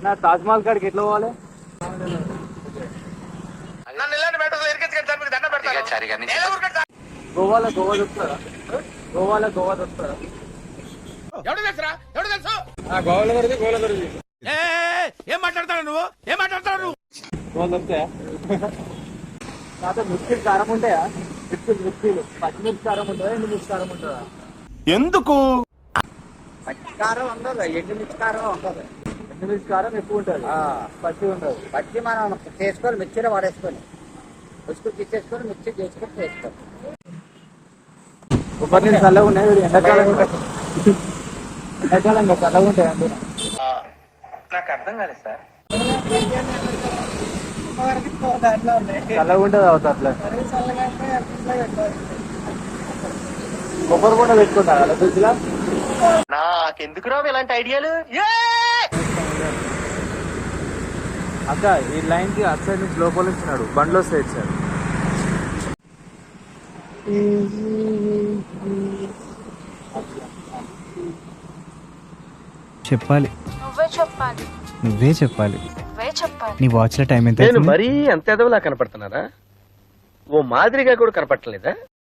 నా తాజ్ మహల్ కాడికి ఎట్లా పోవాలి? గోవాలో గోవా దొరుకుతారా? గోవాలో గోవా దొరుకుతారా? గోవాలో దొరికి గోవాలో దొరికి ఏం మాట్లాడతాడు నువ్వు? ఏం మాట్లాడతాడు నువ్వు? గోవా దొరుకుతాయా? నాతో మిర్చిలు కారం ఉంటాయా? మిర్చిలు పచ్చిమిర్చి కారం ఉంటుందా, ఎండుమిర్చి కారం ఉంటుందా? ఎందుకు? పచ్చి కారం ఉండదు, ఎండుమిర్చి కారం ఉంటుంది. ఎండుమిర్చి కారం ఎక్కువ ఉంటుంది, పచ్చి ఉండదు. పచ్చి మనం చేసుకొని మిర్చిలో వాడేసుకొని ఉసుకు తీసేసుకొని మిర్చి చేసుకొని చేసుకోవాలి. ఒకటి నేను చల్లగా ఉన్నాయి, ఎండాకాలం ఎండాకాలంగా చల్లగా ఉంటాయి అండి. నాకు అర్థం కాలేదు సార్. చల్లగా ఉంటుంది అవుతా అట్లా. కొబ్బరి కూడా పెట్టుకుంటా అలా ఫ్రిడ్జ్లో. నాకెందుకు రావు ఇలాంటి ఐడియాలు? అక్క ఈ లైన్ కి అటు సైడ్ నుంచి లోపల వచ్చినాడు, బండ్లో సైడ్ సార్. చెప్పాలి, నువ్వే చెప్పాలి. నువ్వే చెప్పాలి. నువ్వే చెప్పాలి. నీ వాచ్ లో టైం ఎంత? నేను మరీ అంత ఎదవలా కనపడుతున్నారా? ఓ మాదిరిగా కూడా కనపడలేదా?